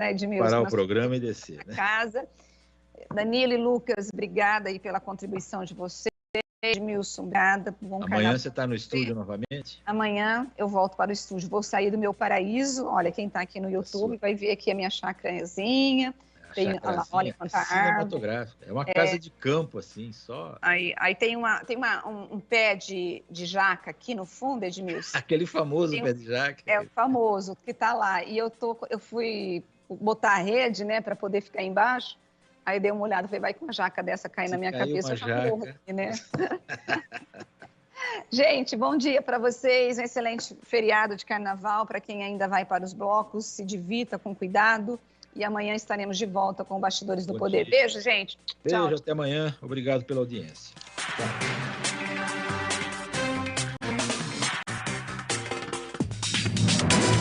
Edmilson? Parar o programa e descer, né? Casa. Danilo e Lucas, obrigada aí pela contribuição de vocês. Edmilson, obrigada. Amanhã você está no estúdio novamente? Amanhã eu volto para o estúdio. Vou sair do meu paraíso. Olha, quem está aqui no YouTube vai ver aqui a minha chácarazinha. Olha quanta árvore. É uma casa de campo, assim, só. Aí tem um pé de jaca aqui no fundo, Edmilson. Aquele famoso pé de jaca. É o famoso que está lá. E eu fui botar a rede, né, para poder ficar embaixo. Aí dei uma olhada, falei, vai com uma jaca dessa cair na minha cabeça, eu já morro aqui, né? Gente, bom dia para vocês, um excelente feriado de carnaval, para quem ainda vai para os blocos, se divirta com cuidado e amanhã estaremos de volta com Bastidores do Poder. Beijo, gente. Beijo, tchau. Até amanhã. Obrigado pela audiência. Tchau.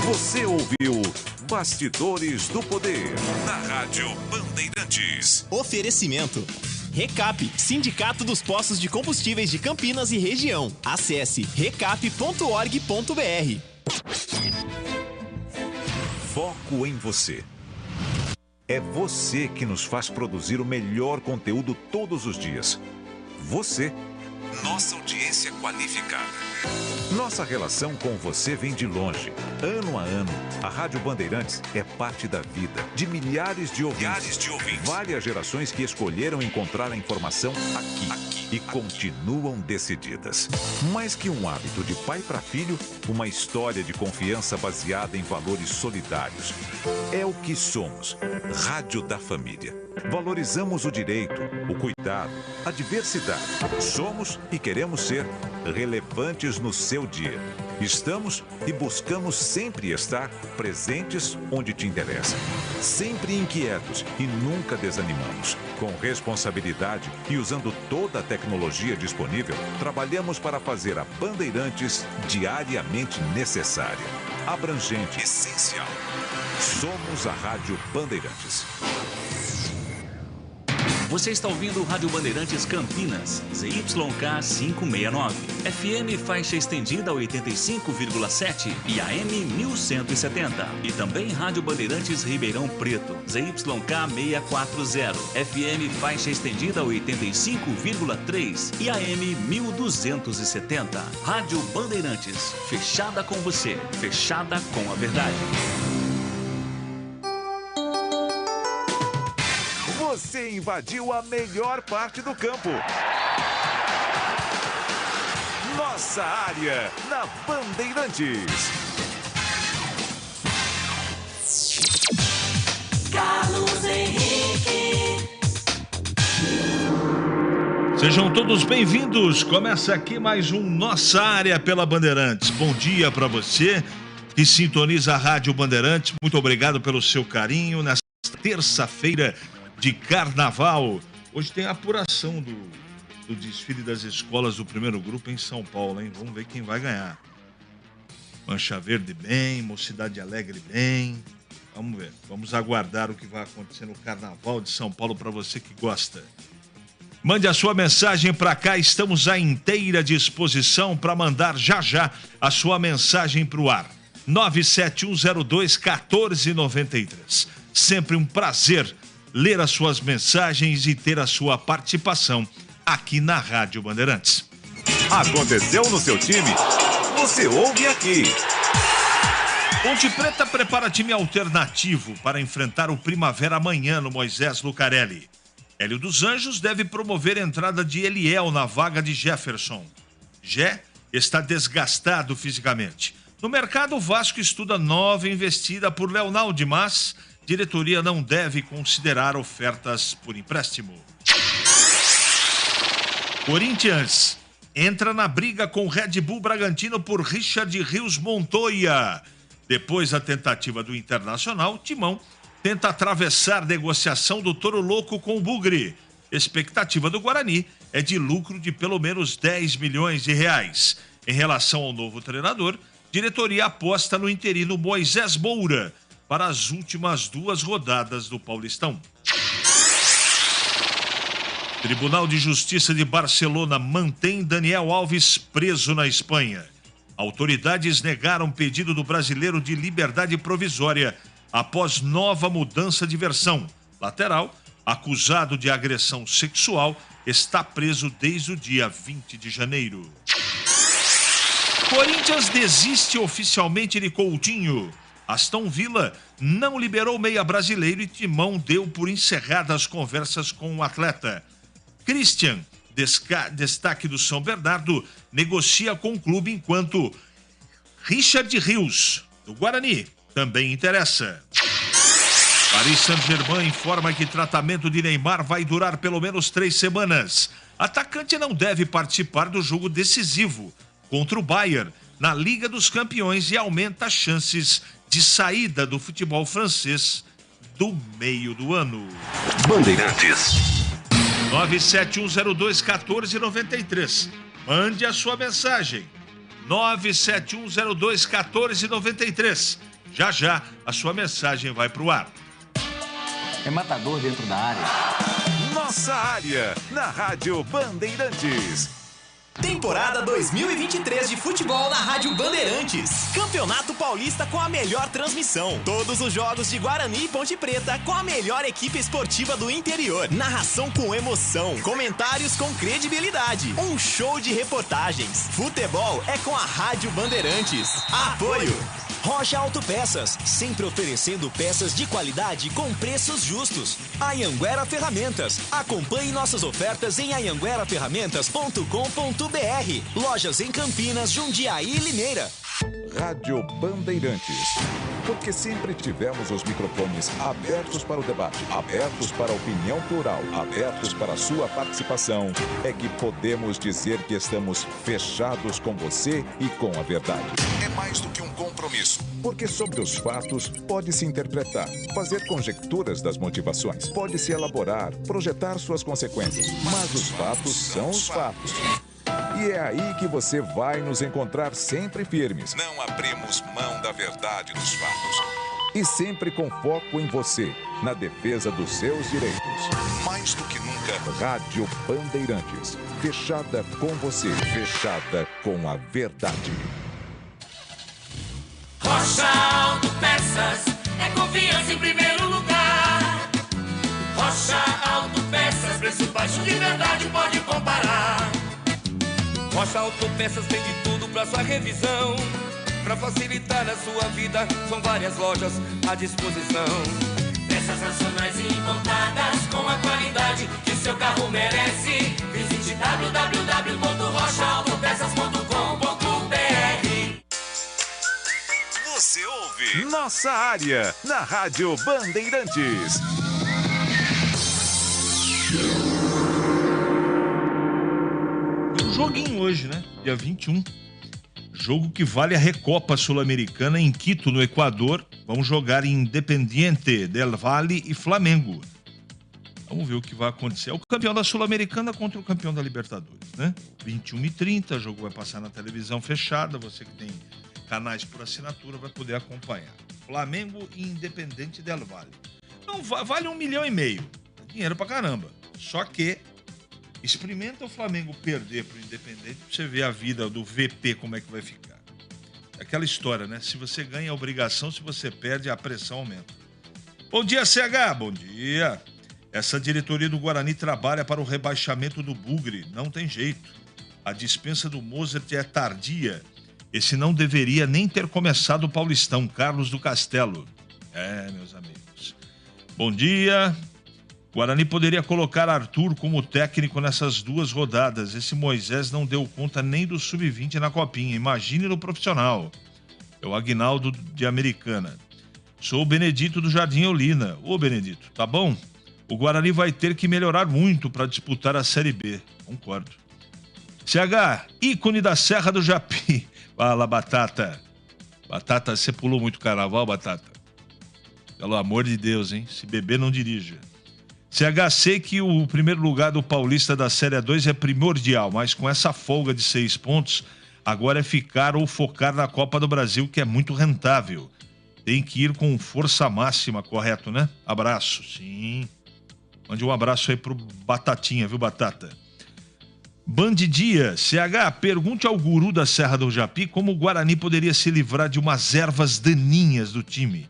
Você ouviu Bastidores do Poder, na Rádio Bandeirantes. Oferecimento. Recap, Sindicato dos Postos de Combustíveis de Campinas e Região. Acesse recap.org.br. Foco em você. É você que nos faz produzir o melhor conteúdo todos os dias. Você, nossa audiência qualificada. Nossa relação com você vem de longe. Ano a ano, a Rádio Bandeirantes é parte da vida de milhares de ouvintes. Várias gerações que escolheram encontrar a informação aqui e continuam decididas. Mais que um hábito de pai para filho, uma história de confiança baseada em valores solidários. É o que somos. Rádio da Família. Valorizamos o direito, o cuidado, a diversidade. Somos e queremos ser relevantes no seu dia. Estamos e buscamos sempre estar presentes onde te interessa. Sempre inquietos e nunca desanimamos. Com responsabilidade e usando toda a tecnologia disponível, trabalhamos para fazer a Bandeirantes diariamente necessária, abrangente, essencial. Somos a Rádio Bandeirantes. Você está ouvindo o Rádio Bandeirantes Campinas, ZYK 569, FM faixa estendida 85,7 e AM 1170. E também Rádio Bandeirantes Ribeirão Preto, ZYK 640, FM faixa estendida 85,3 e AM 1270. Rádio Bandeirantes, fechada com você, fechada com a verdade. Você invadiu a melhor parte do campo. Nossa área, na Bandeirantes. Carlos Henrique. Sejam todos bem-vindos. Começa aqui mais um Nossa Área pela Bandeirantes. Bom dia para você que sintoniza a Rádio Bandeirantes. Muito obrigado pelo seu carinho nesta terça-feira de carnaval. Hoje tem a apuração do desfile das escolas do primeiro grupo em São Paulo, hein? Vamos ver quem vai ganhar. Mancha Verde bem, Mocidade Alegre bem. Vamos ver, vamos aguardar o que vai acontecer no carnaval de São Paulo para você que gosta. Mande a sua mensagem para cá, estamos à inteira disposição para mandar já a sua mensagem para o ar. 97102-1493. Sempre um prazer ler as suas mensagens e ter a sua participação aqui na Rádio Bandeirantes. Aconteceu no seu time? Você ouve aqui. Ponte Preta prepara time alternativo para enfrentar o Primavera amanhã no Moisés Lucarelli. Hélio dos Anjos deve promover a entrada de Eliel na vaga de Jefferson. Jé está desgastado fisicamente. No mercado, o Vasco estuda nova investida por Leonaldo, mas diretoria não deve considerar ofertas por empréstimo. Corinthians entra na briga com Red Bull Bragantino por Richard Rios Montoya. Depois da tentativa do Internacional, Timão tenta atravessar negociação do Toro Louco com o Bugre. Expectativa do Guarani é de lucro de pelo menos 10 milhões de reais. Em relação ao novo treinador, diretoria aposta no interino Moisés Moura para as últimas 2 rodadas do Paulistão. Tribunal de Justiça de Barcelona mantém Daniel Alves preso na Espanha. Autoridades negaram pedido do brasileiro de liberdade provisória após nova mudança de versão. Lateral, acusado de agressão sexual, está preso desde o dia 20 de janeiro. Corinthians desiste oficialmente de Coutinho. Aston Villa não liberou meia brasileiro e Timão deu por encerradas as conversas com o atleta. Christian, destaque do São Bernardo, negocia com o clube enquanto Richard Rios, do Guarani, também interessa. Paris Saint-Germain informa que tratamento de Neymar vai durar pelo menos 3 semanas. Atacante não deve participar do jogo decisivo contra o Bayern na Liga dos Campeões e aumenta as chances de saída do futebol francês do meio do ano. Bandeirantes. 971021493. Mande a sua mensagem. 971021493. Já já a sua mensagem vai pro ar. É matador dentro da área. Nossa área, na Rádio Bandeirantes. Temporada 2023 de futebol na Rádio Bandeirantes. Campeonato Paulista com a melhor transmissão. Todos os jogos de Guarani e Ponte Preta com a melhor equipe esportiva do interior. Narração com emoção. Comentários com credibilidade. Um show de reportagens. Futebol é com a Rádio Bandeirantes. Apoio Rocha Autopeças, sempre oferecendo peças de qualidade com preços justos. Anhanguera Ferramentas. Acompanhe nossas ofertas em anhangueraferramentas.com.br. Lojas em Campinas, Jundiaí e Limeira. Rádio Bandeirantes. Porque sempre tivemos os microfones abertos para o debate, abertos para a opinião plural, abertos para a sua participação, é que podemos dizer que estamos fechados com você e com a verdade. É mais do que um compromisso. Porque sobre os fatos pode-se interpretar, fazer conjecturas das motivações, pode-se elaborar, projetar suas consequências. Mas os fatos são os fatos. E é aí que você vai nos encontrar sempre firmes. Não abrimos mão da verdade dos fatos. E sempre com foco em você, na defesa dos seus direitos. Mais do que nunca, Rádio Bandeirantes. Fechada com você, fechada com a verdade. Rocha Autopeças é confiança em primeiro lugar. Rocha Autopeças, preço baixo de verdade, pode comparar. Rocha Autopeças tem de tudo pra sua revisão. Pra facilitar a sua vida, são várias lojas à disposição. Peças nacionais e importadas com a qualidade que seu carro merece. Visite www.rochaautopeças.com.br. Você ouve Nossa Área, na Rádio Bandeirantes. Joguinho hoje, né? Dia 21. Jogo que vale a Recopa Sul-Americana em Quito, no Equador. Vamos jogar em Independiente del Valle e Flamengo. Vamos ver o que vai acontecer. É o campeão da Sul-Americana contra o campeão da Libertadores, né? 21h30, o jogo vai passar na televisão fechada. Você que tem canais por assinatura vai poder acompanhar. Flamengo e Independiente del Valle. Não, vale 1,5 milhão. Dinheiro pra caramba. Só que experimenta o Flamengo perder pro Independente pra você ver a vida do VP como é que vai ficar. Aquela história, né? Se você ganha a obrigação, se você perde, a pressão aumenta. Bom dia, CH. Bom dia. Essa diretoria do Guarani trabalha para o rebaixamento do Bugre. Não tem jeito. A dispensa do Mozart é tardia. Esse não deveria nem ter começado o Paulistão. Carlos do Castelo. Meus amigos. Bom dia. Guarani poderia colocar Arthur como técnico nessas 2 rodadas. Esse Moisés não deu conta nem do Sub-20 na Copinha. Imagine no profissional. É o Aguinaldo de Americana. Sou o Benedito do Jardim Eulina. Ô, Benedito, tá bom? O Guarani vai ter que melhorar muito para disputar a Série B. Concordo. CH, ícone da Serra do Japi. Fala, Batata. Batata, você pulou muito carnaval, Batata? Pelo amor de Deus, hein? Se beber, não dirija. CHC que o primeiro lugar do Paulista da Série A2 é primordial, mas com essa folga de 6 pontos, agora é ficar ou focar na Copa do Brasil, que é muito rentável. Tem que ir com força máxima, correto, né? Abraço, sim. Mande um abraço aí pro Batatinha, viu, Batata? Band Dia, CH, pergunte ao guru da Serra do Japi como o Guarani poderia se livrar de umas ervas daninhas do time.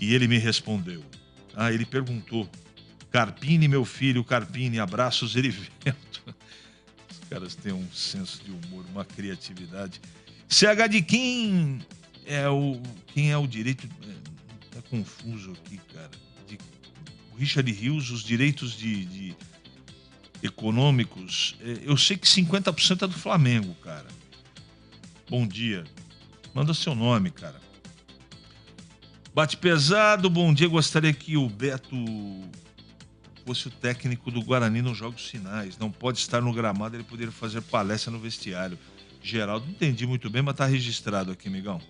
E ele me respondeu. Ele perguntou. Carpini, meu filho, Carpini, abraços, Erivelto. Os caras têm um senso de humor, uma criatividade. CH de quem é o direito... Tá confuso aqui, cara. O Richard Rios, os direitos de econômicos, eu sei que 50% é do Flamengo, cara. Bom dia. Manda seu nome, cara. Bate pesado, bom dia. Gostaria que o Beto fosse o técnico do Guarani nos jogos finais. Não pode estar no gramado, ele poderia fazer palestra no vestiário. Geraldo, não entendi muito bem, mas tá registrado aqui, amigão.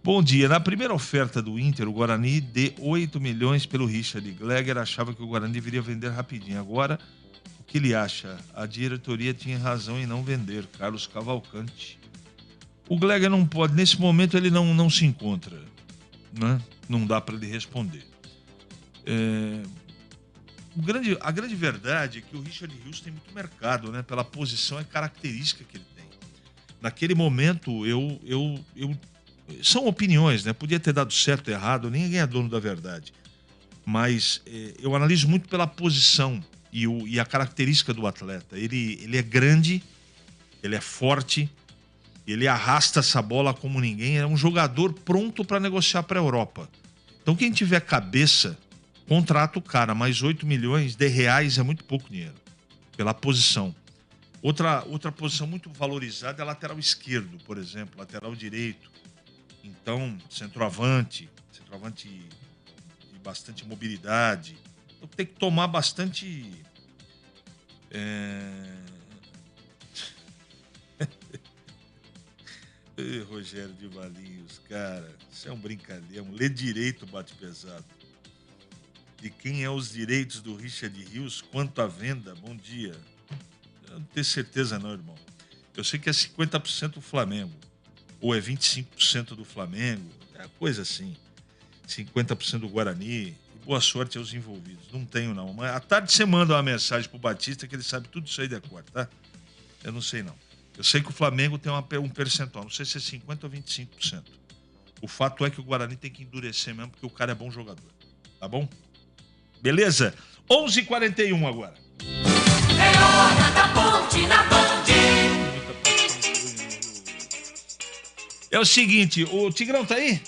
Bom dia. Na primeira oferta do Inter, o Guarani deu 8 milhões pelo Richard. Gleger achava que o Guarani deveria vender rapidinho. Agora, o que ele acha? A diretoria tinha razão em não vender. Carlos Cavalcante. O Gleger não pode, nesse momento ele não se encontra, né? Não dá para ele responder. A grande verdade é que o Richard Rios tem muito mercado, né? Pela posição e característica que ele tem. Naquele momento, são opiniões, né? Podia ter dado certo ou errado, ninguém é dono da verdade. Mas eu analiso muito pela posição e a característica do atleta. Ele é grande, ele é forte, ele arrasta essa bola como ninguém, é um jogador pronto para negociar para a Europa. Então quem tiver cabeça, contrata o cara, mas 8 milhões de reais é muito pouco dinheiro, pela posição. Outra posição muito valorizada é lateral esquerdo, por exemplo, lateral direito. Então, centroavante de bastante mobilidade. Então tem que tomar bastante... Rogério de Valinhos, cara, isso é um brincadeira, lê direito bate pesado. De quem é os direitos do Richard Rios quanto à venda? Bom dia. Eu não tenho certeza não, irmão. Eu sei que é 50% do Flamengo, ou é 25% do Flamengo, é coisa assim. 50% do Guarani, e boa sorte aos envolvidos. Não tenho não, mas à tarde você manda uma mensagem pro Batista que ele sabe tudo isso aí de cor, tá? Eu não sei não. Eu sei que o Flamengo tem um percentual, não sei se é 50% ou 25%. O fato é que o Guarani tem que endurecer mesmo, porque o cara é bom jogador. Tá bom? Beleza? 11h41 agora. É hora da Ponte na Band. É o seguinte, o Tigrão tá aí?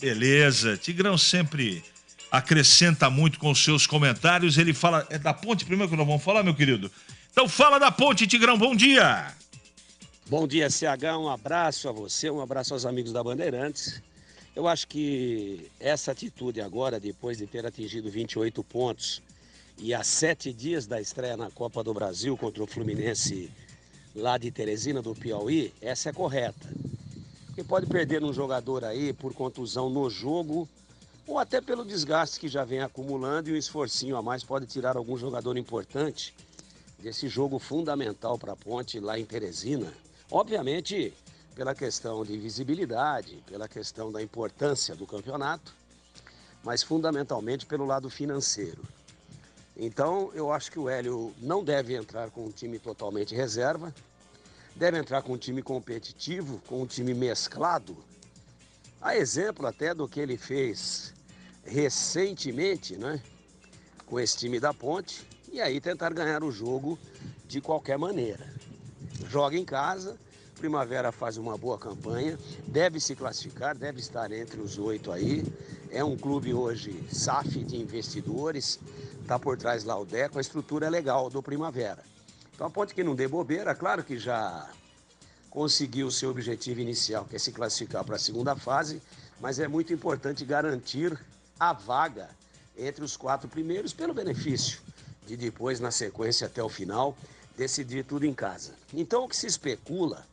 Beleza, Tigrão sempre acrescenta muito com os seus comentários. Ele fala, é da Ponte primeiro que nós vamos falar, meu querido? Então fala da Ponte, Tigrão, bom dia! Bom dia, CH, um abraço a você, um abraço aos amigos da Bandeirantes. Eu acho que essa atitude agora, depois de ter atingido 28 pontos e a 7 dias da estreia na Copa do Brasil contra o Fluminense lá de Teresina, do Piauí, essa é correta. Porque pode perder um jogador aí por contusão no jogo ou até pelo desgaste que já vem acumulando e um esforcinho a mais pode tirar algum jogador importante desse jogo fundamental para a Ponte lá em Teresina. Obviamente, pela questão de visibilidade, pela questão da importância do campeonato, mas fundamentalmente pelo lado financeiro. Então, eu acho que o Hélio não deve entrar com um time totalmente reserva, deve entrar com um time competitivo, com um time mesclado, a exemplo até do que ele fez recentemente, né, com esse time da Ponte, e aí tentar ganhar o jogo de qualquer maneira. Joga em casa, Primavera faz uma boa campanha, deve se classificar, deve estar entre os 8 aí. É um clube hoje SAF de investidores, está por trás lá o Deco, a estrutura é legal do Primavera. Então a Ponte que não dê bobeira, claro que já conseguiu o seu objetivo inicial, que é se classificar para a segunda fase, mas é muito importante garantir a vaga entre os 4 primeiros pelo benefício de depois, na sequência até o final, decidir tudo em casa. Então o que se especula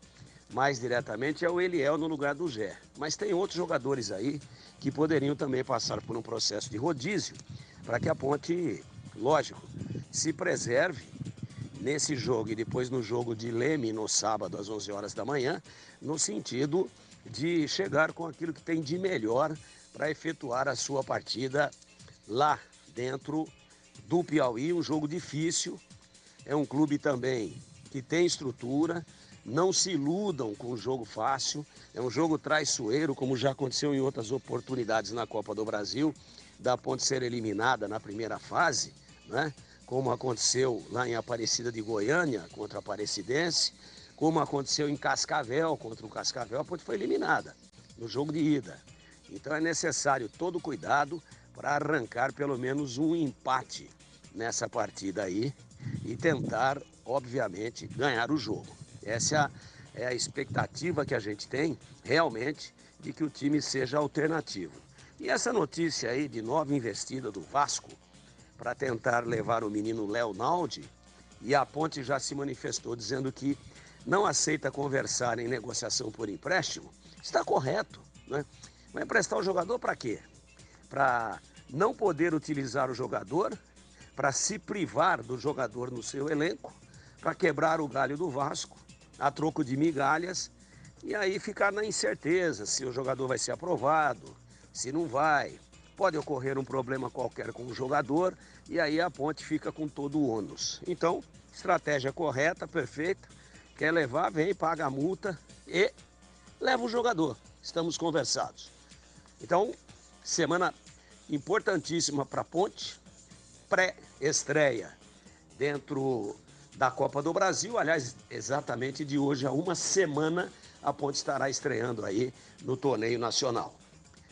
mais diretamente é o Eliel no lugar do Gé. Mas tem outros jogadores aí que poderiam também passar por um processo de rodízio para que a Ponte, lógico, se preserve nesse jogo e depois no jogo de Leme no sábado às 11 horas da manhã, no sentido de chegar com aquilo que tem de melhor para efetuar a sua partida lá dentro do Piauí, um jogo difícil. É um clube também que tem estrutura, Não se iludam com o jogo fácil, é um jogo traiçoeiro, como já aconteceu em outras oportunidades na Copa do Brasil, da Ponte ser eliminada na primeira fase, né? Como aconteceu lá em Aparecida de Goiânia, contra a Aparecidense, como aconteceu em Cascavel, contra o Cascavel, a Ponte foi eliminada no jogo de ida. Então é necessário todo cuidado para arrancar pelo menos um empate nessa partida aí e tentar, obviamente, ganhar o jogo. Essa é a expectativa que a gente tem, realmente, de que o time seja alternativo. E essa notícia aí de nova investida do Vasco para tentar levar o menino Léo Naldi, e a Ponte já se manifestou dizendo que não aceita conversar em negociação por empréstimo, está correto, né? Vai emprestar o jogador para quê? Para não poder utilizar o jogador, para se privar do jogador no seu elenco, para quebrar o galho do Vasco, a troco de migalhas, e aí ficar na incerteza se o jogador vai ser aprovado, se não vai. Pode ocorrer um problema qualquer com o jogador, e aí a Ponte fica com todo o ônus. Então, estratégia correta, perfeita, quer levar, vem, paga a multa e leva o jogador. Estamos conversados. Então, semana importantíssima para a Ponte, pré-estreia dentro da Copa do Brasil. Aliás, exatamente de hoje a uma semana, a Ponte estará estreando aí no torneio nacional.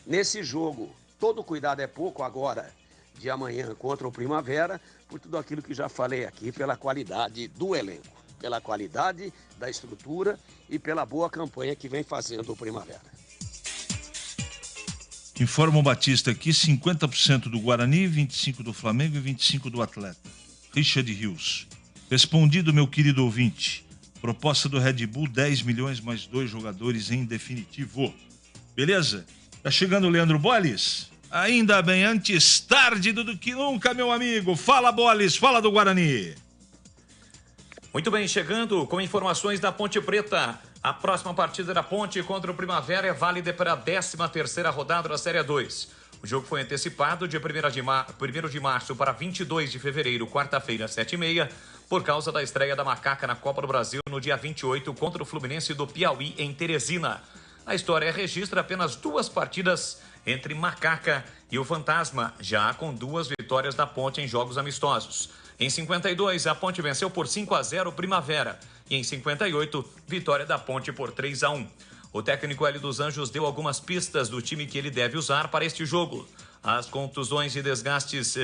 Nesse jogo, todo cuidado é pouco agora, de amanhã contra o Primavera, por tudo aquilo que já falei aqui, pela qualidade do elenco, pela qualidade da estrutura e pela boa campanha que vem fazendo o Primavera. Informa o Batista aqui, 50% do Guarani, 25% do Flamengo e 25% do Atleta. Richard Rios. Respondido, meu querido ouvinte. Proposta do Red Bull, 10 milhões mais 2 jogadores em definitivo. Beleza? Tá chegando o Leandro Boles? Ainda bem, antes tarde do que nunca, meu amigo. Fala, Boles, fala do Guarani. Muito bem, chegando com informações da Ponte Preta. A próxima partida da Ponte contra o Primavera é válida para a 13ª rodada da Série 2. O jogo foi antecipado de 1º de março para 22 de fevereiro, quarta-feira, 7h30, por causa da estreia da Macaca na Copa do Brasil no dia 28 contra o Fluminense do Piauí, em Teresina. A história registra apenas 2 partidas entre Macaca e o Fantasma, já com 2 vitórias da Ponte em jogos amistosos. Em 52, a Ponte venceu por 5-0 o Primavera. E em 58, vitória da Ponte por 3-1. O técnico Hélio dos Anjos deu algumas pistas do time que ele deve usar para este jogo. As contusões e desgastes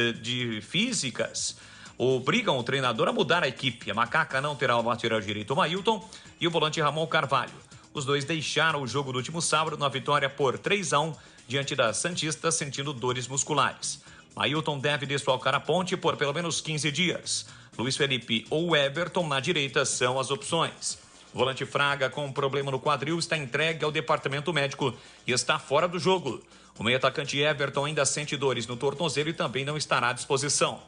físicas obrigam o treinador a mudar a equipe. A Macaca não terá o lateral direito Mailton e o volante Ramon Carvalho. Os dois deixaram o jogo do último sábado na vitória por 3-1 diante da Santista, sentindo dores musculares. Mailton deve desfalcar a Ponte por pelo menos 15 dias. Luiz Felipe ou Everton na direita são as opções. O volante Fraga, com um problema no quadril, está entregue ao departamento médico e está fora do jogo. O meio-atacante Everton ainda sente dores no tornozelo e também não estará à disposição.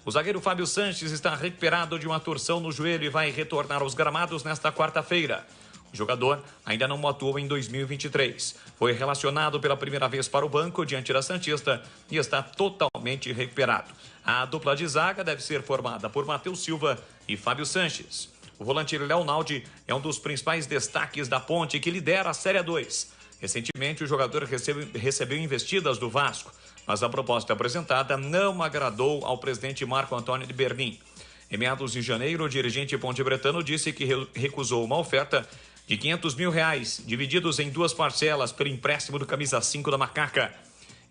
O zagueiro Fábio Sanches está recuperado de uma torção no joelho e vai retornar aos gramados nesta quarta-feira. O jogador ainda não atuou em 2023. Foi relacionado pela primeira vez para o banco diante da Santista e está totalmente recuperado. A dupla de zaga deve ser formada por Matheus Silva e Fábio Sanches. O volante Léo Naldi é um dos principais destaques da Ponte, que lidera a Série 2. Recentemente, o jogador recebeu investidas do Vasco, mas a proposta apresentada não agradou ao presidente Marco Antônio de Berlim. Em meados de janeiro, o dirigente pontebretano disse que recusou uma oferta de R$500 mil, divididos em 2 parcelas pelo empréstimo do camisa 5 da Macaca.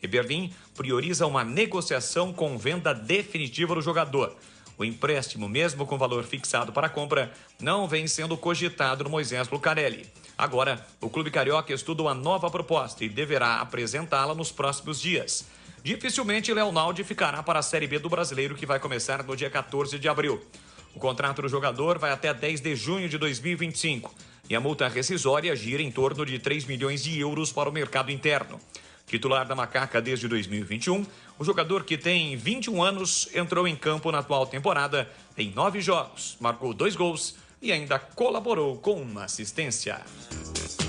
Eberlin prioriza uma negociação com venda definitiva do jogador. O empréstimo, mesmo com valor fixado para a compra, não vem sendo cogitado no Moisés Lucarelli. Agora, o clube carioca estuda uma nova proposta e deverá apresentá-la nos próximos dias. Dificilmente Léo Naldi ficará para a Série B do Brasileiro, que vai começar no dia 14 de abril. O contrato do jogador vai até 10 de junho de 2025 e a multa rescisória gira em torno de 3 milhões de euros para o mercado interno. Titular da Macaca desde 2021, o jogador, que tem 21 anos, entrou em campo na atual temporada em 9 jogos, marcou 2 gols e ainda colaborou com uma assistência.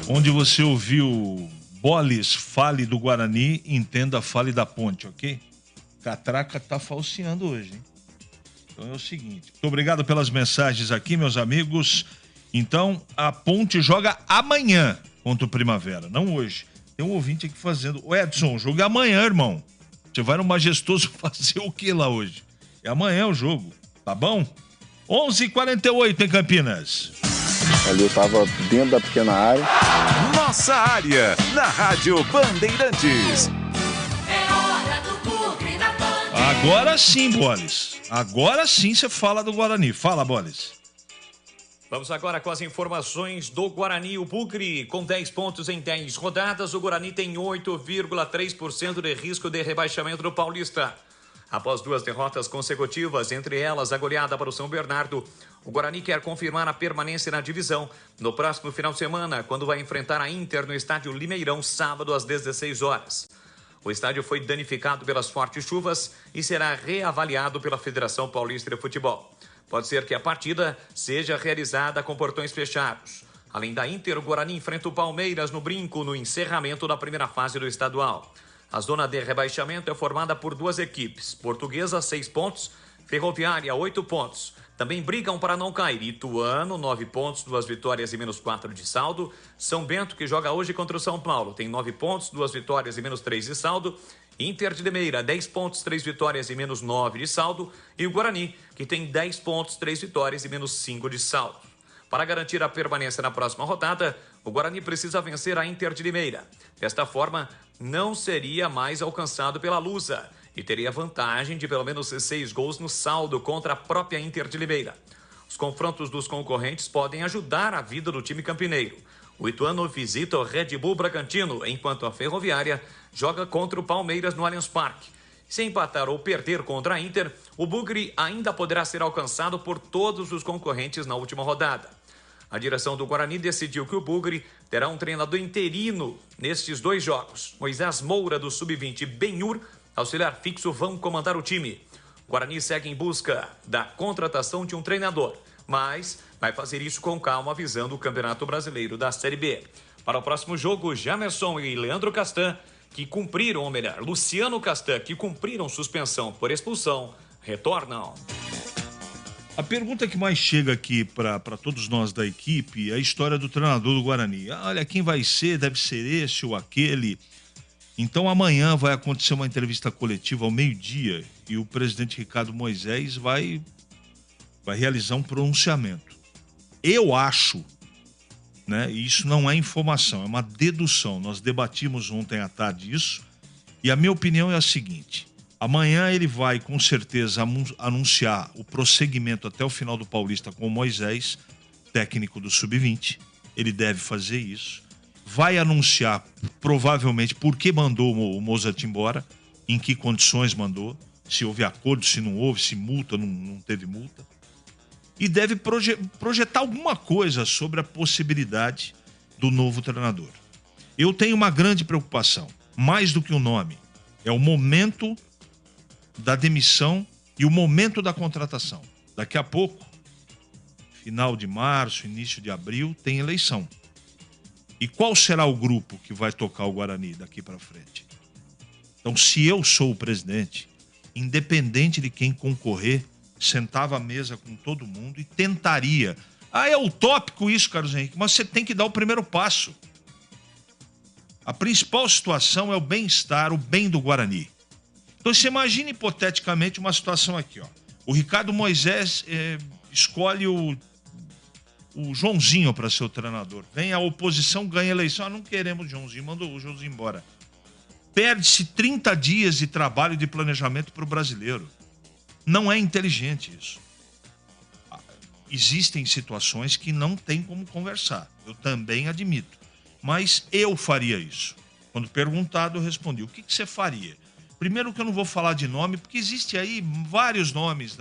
Onde você ouviu Boles, fale do Guarani, entenda, fale da Ponte, ok? Catraca tá falseando hoje, hein? Então é o seguinte, muito obrigado pelas mensagens aqui, meus amigos. Então, a Ponte joga amanhã contra o Primavera, não hoje. Tem um ouvinte aqui fazendo... Ô Edson, o jogo é amanhã, irmão. Você vai no Majestoso fazer o que lá hoje? É amanhã o jogo, tá bom? 11h48 em Campinas. Ali eu tava dentro da pequena área. Nossa área, na Rádio Bandeirantes. É hora do Bugre na Band. Agora sim, Boles. Agora sim você fala do Guarani. Fala, Boles. Vamos agora com as informações do Guarani. O Bugre, com 10 pontos em 10 rodadas, o Guarani tem 8,3% de risco de rebaixamento do Paulista. Após 2 derrotas consecutivas, entre elas a goleada para o São Bernardo, o Guarani quer confirmar a permanência na divisão no próximo final de semana, quando vai enfrentar a Inter no estádio Limeirão, sábado às 16 horas. O estádio foi danificado pelas fortes chuvas e será reavaliado pela Federação Paulista de Futebol. Pode ser que a partida seja realizada com portões fechados. Além da Inter, o Guarani enfrenta o Palmeiras no Brinco no encerramento da primeira fase do estadual. A zona de rebaixamento é formada por 2 equipes. Portuguesa, 6 pontos. Ferroviária, 8 pontos. Também brigam para não cair. Ituano, 9 pontos, 2 vitórias e menos 4 de saldo. São Bento, que joga hoje contra o São Paulo, tem 9 pontos, 2 vitórias e menos 3 de saldo. Inter de Limeira, 10 pontos, 3 vitórias e menos 9 de saldo. E o Guarani, que tem 10 pontos, 3 vitórias e menos 5 de saldo. Para garantir a permanência na próxima rodada, o Guarani precisa vencer a Inter de Limeira. Desta forma, não seria mais alcançado pela Lusa e teria vantagem de pelo menos 6 gols no saldo contra a própria Inter de Limeira. Os confrontos dos concorrentes podem ajudar a vida do time campineiro. O Ituano visita o Red Bull Bragantino, enquanto a Ferroviária joga contra o Palmeiras no Allianz Parque. Se empatar ou perder contra a Inter, o Bugre ainda poderá ser alcançado por todos os concorrentes na última rodada. A direção do Guarani decidiu que o Bugre terá um treinador interino nestes 2 jogos. Moisés Moura, do Sub-20, e Benhur, auxiliar fixo, vão comandar o time. O Guarani segue em busca da contratação de um treinador, mas vai fazer isso com calma, visando o Campeonato Brasileiro da Série B. Para o próximo jogo, Jamerson e Leandro Castan, que cumpriram, ou melhor, Luciano Castan, que cumpriram suspensão por expulsão, retornam. A pergunta que mais chega aqui para todos nós da equipe é a história do treinador do Guarani. Olha, quem vai ser? Deve ser esse ou aquele. Então amanhã vai acontecer uma entrevista coletiva ao meio-dia e o presidente Ricardo Moisés vai realizar um pronunciamento. Eu acho, né, e isso não é informação, é uma dedução. Nós debatimos ontem à tarde isso e a minha opinião é a seguinte: amanhã ele vai com certeza anunciar o prosseguimento até o final do Paulista com o Moisés, técnico do Sub-20. Ele deve fazer isso. Vai anunciar provavelmente por que mandou o Mozart embora, em que condições mandou, se houve acordo, se não houve, se multa, não teve multa. E deve projetar alguma coisa sobre a possibilidade do novo treinador. Eu tenho uma grande preocupação, mais do que o nome, é o momento da demissão e o momento da contratação. Daqui a pouco, final de março, início de abril, tem eleição. E qual será o grupo que vai tocar o Guarani daqui para frente? Então, se eu sou o presidente, independente de quem concorrer, sentava à mesa com todo mundo e tentaria. É utópico isso, Carlos Henrique, mas você tem que dar o primeiro passo. A principal situação é o bem-estar, o bem do Guarani. Então, você imagina hipoteticamente uma situação aqui, ó. O Ricardo Moisés escolhe o Joãozinho para ser o treinador. Vem a oposição, ganha a eleição. Não queremos o Joãozinho, mandou o Joãozinho embora. Perde-se 30 dias de trabalho de planejamento para o brasileiro. Não é inteligente isso. Existem situações que não tem como conversar. Eu também admito. Mas eu faria isso. Quando perguntado, eu respondi. O que você faria? Primeiro que eu não vou falar de nome, porque existe aí vários nomes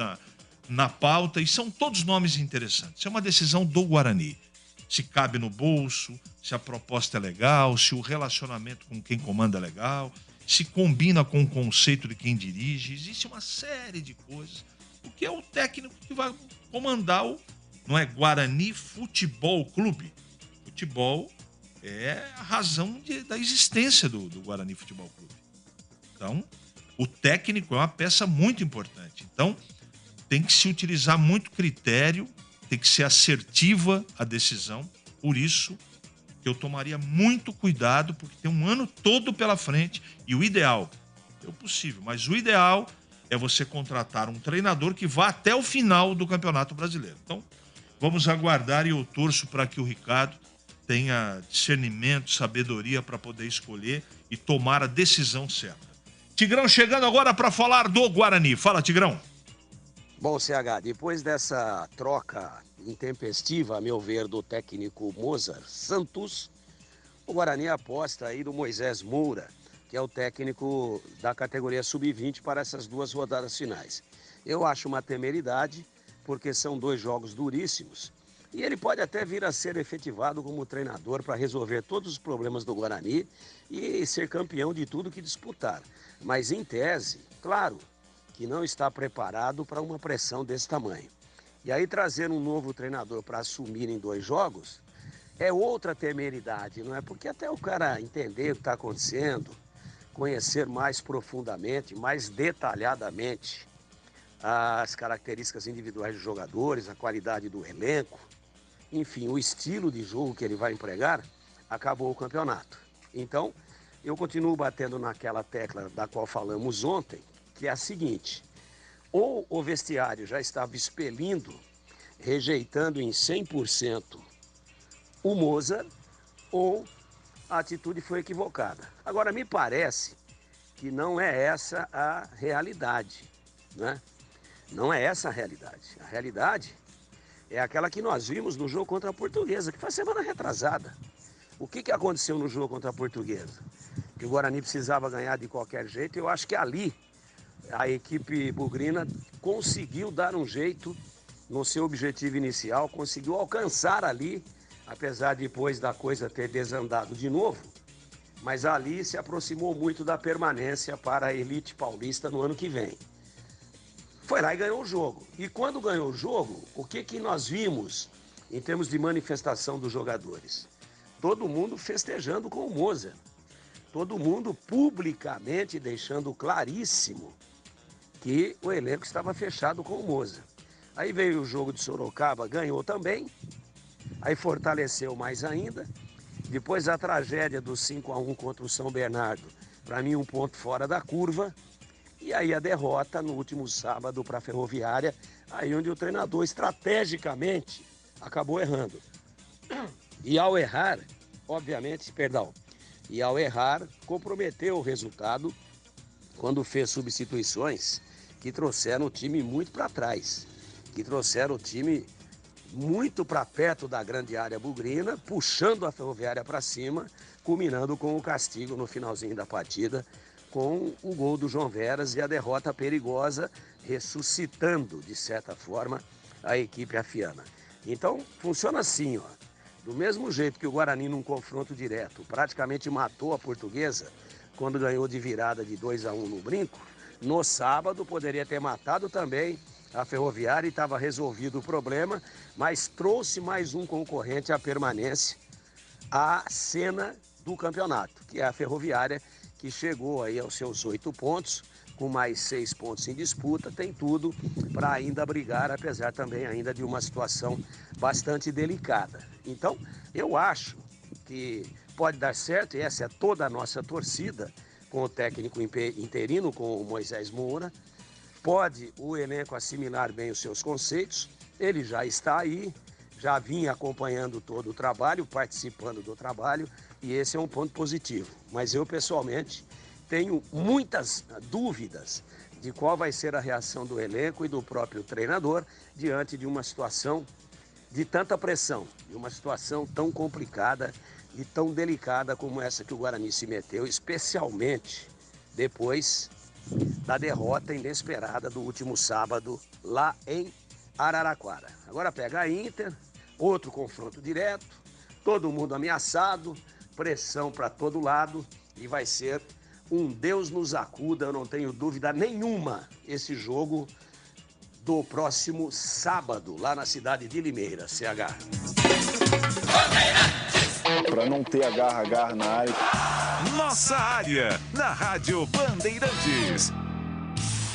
na pauta e são todos nomes interessantes. É uma decisão do Guarani. Se cabe no bolso, se a proposta é legal, se o relacionamento com quem comanda é legal, se combina com o conceito de quem dirige. Existe uma série de coisas. Porque é o técnico que vai comandar não é Guarani Futebol Clube. Futebol é a razão da existência do Guarani Futebol Clube. Então, o técnico é uma peça muito importante. Então, tem que se utilizar muito critério tem que ser assertiva a decisão. Por isso, eu tomaria muito cuidado, porque tem um ano todo pela frente e o ideal, é o possível, mas o ideal é você contratar um treinador que vá até o final do Campeonato Brasileiro. Então, vamos aguardar e eu torço para que o Ricardo tenha discernimento, sabedoria para poder escolher e tomar a decisão certa. Tigrão chegando agora para falar do Guarani. Fala, Tigrão. Bom, CH, depois dessa troca intempestiva, a meu ver, do técnico Mozart Santos, o Guarani aposta aí no Moisés Moura, que é o técnico da categoria sub-20 para essas 2 rodadas finais. Eu acho uma temeridade, porque são 2 jogos duríssimos, e ele pode até vir a ser efetivado como treinador para resolver todos os problemas do Guarani e ser campeão de tudo que disputar. Mas, em tese, claro que não está preparado para uma pressão desse tamanho. E aí trazer um novo treinador para assumir em 2 jogos é outra temeridade, não é? Porque até o cara entender o que está acontecendo, conhecer mais profundamente, mais detalhadamente as características individuais dos jogadores, a qualidade do elenco, enfim, o estilo de jogo que ele vai empregar, acabou o campeonato. Então, eu continuo batendo naquela tecla da qual falamos ontem, que é a seguinte: ou o vestiário já estava expelindo, rejeitando em 100% o Mozart, ou a atitude foi equivocada. Agora, me parece que não é essa a realidade, né? Não é essa a realidade. A realidade é aquela que nós vimos no jogo contra a Portuguesa, que foi semana retrasada. O que aconteceu no jogo contra a Portuguesa? Que o Guarani precisava ganhar de qualquer jeito. Eu acho que ali a equipe bugrina conseguiu dar um jeito no seu objetivo inicial, conseguiu alcançar ali, apesar de depois da coisa ter desandado de novo, mas ali se aproximou muito da permanência para a elite paulista no ano que vem. Foi lá e ganhou o jogo. E quando ganhou o jogo, o que nós vimos em termos de manifestação dos jogadores? Todo mundo festejando com o Mozart. Todo mundo publicamente deixando claríssimo que o elenco estava fechado com o Mozart. Aí veio o jogo de Sorocaba, ganhou também, aí fortaleceu mais ainda. Depois a tragédia do 5-1 contra o São Bernardo, para mim um ponto fora da curva. E aí a derrota no último sábado para a Ferroviária, aí onde o treinador estrategicamente acabou errando. E ao errar, comprometeu o resultado quando fez substituições que trouxeram o time muito para trás, que trouxeram o time muito para perto da grande área bugrina, puxando a Ferroviária para cima, culminando com o castigo no finalzinho da partida, com o gol do João Veras e a derrota perigosa, ressuscitando, de certa forma, a equipe afiana. Então, funciona assim, ó. Do mesmo jeito que o Guarani, num confronto direto, praticamente matou a Portuguesa, quando ganhou de virada de 2-1 no Brinco, no sábado poderia ter matado também a Ferroviária e estava resolvido o problema, mas trouxe mais um concorrente à permanência, à cena do campeonato, que é a Ferroviária, que chegou aí aos seus 8 pontos, com mais 6 pontos em disputa, tem tudo para ainda brigar, apesar também ainda de uma situação bastante delicada. Então, eu acho que pode dar certo, e essa é toda a nossa torcida, com o técnico interino, com o Moisés Moura. Pode o elenco assimilar bem os seus conceitos, ele já está aí, já vinha acompanhando todo o trabalho, participando do trabalho, e esse é um ponto positivo. Mas eu, pessoalmente, tenho muitas dúvidas de qual vai ser a reação do elenco e do próprio treinador diante de uma situação de tanta pressão, de uma situação tão complicada e tão delicada como essa que o Guarani se meteu, especialmente depois da derrota inesperada do último sábado lá em Araraquara. Agora pega a Inter, outro confronto direto, todo mundo ameaçado, pressão para todo lado e vai ser um Deus nos acuda, eu não tenho dúvida nenhuma, esse jogo do próximo sábado, lá na cidade de Limeira, CH. Para não ter agarra na área. Nossa área, na Rádio Bandeirantes.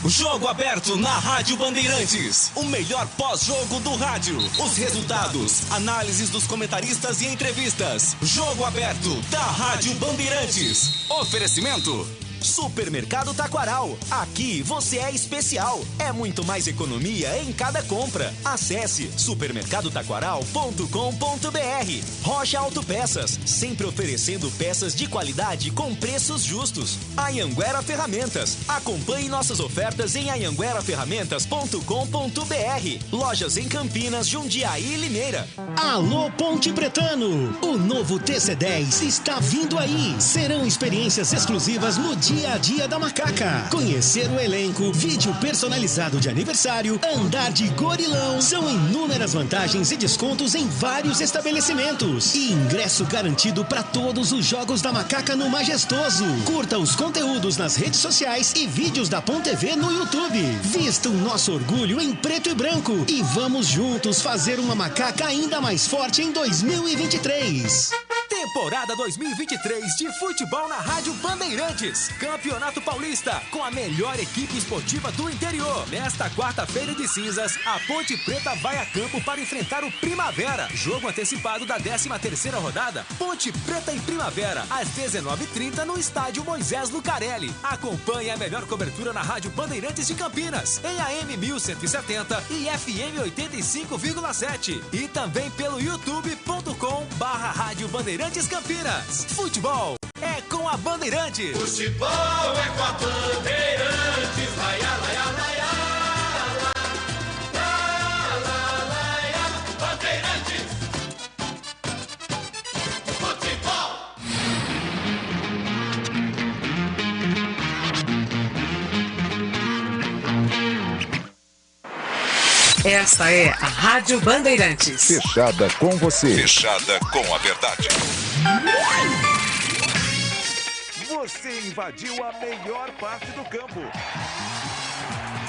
Jogo aberto na Rádio Bandeirantes. O melhor pós-jogo do rádio. Os resultados, análises dos comentaristas e entrevistas. Jogo aberto da Rádio Bandeirantes. Oferecimento: Supermercado Taquaral. Aqui você é especial. É muito mais economia em cada compra. Acesse supermercadotaquaral.com.br. Rocha Autopeças, sempre oferecendo peças de qualidade com preços justos. Anhanguera Ferramentas. Acompanhe nossas ofertas em anhangueraferramentas.com.br. Lojas em Campinas, Jundiaí e Limeira. Alô Ponte Pretano. O novo TC10 está vindo aí. Serão experiências exclusivas no dia a dia da Macaca. Conhecer o elenco, vídeo personalizado de aniversário, andar de gorilão. São inúmeras vantagens e descontos em vários estabelecimentos. E ingresso garantido para todos os jogos da Macaca no Majestoso. Curta os conteúdos nas redes sociais e vídeos da Ponte TV no YouTube. Vista o nosso orgulho em preto e branco. E vamos juntos fazer uma Macaca ainda mais forte em 2023. Temporada 2023 de futebol na Rádio Bandeirantes. Campeonato Paulista, com a melhor equipe esportiva do interior. Nesta quarta-feira de cinzas, a Ponte Preta vai a campo para enfrentar o Primavera. Jogo antecipado da 13ª rodada. Ponte Preta e Primavera, às 19h30 no estádio Moisés Lucarelli. Acompanhe a melhor cobertura na Rádio Bandeirantes de Campinas, em AM 1170 e FM 85,7. E também pelo youtube.com/Rádio Bandeirantes Campinas. Futebol é com a Bandeirantes. Futebol é com a Bandeirantes. Laia, laia, laia, laia, Bandeirantes. Futebol. Essa é a Rádio Bandeirantes. Fechada com você. Fechada com a verdade. Você invadiu a melhor parte do campo.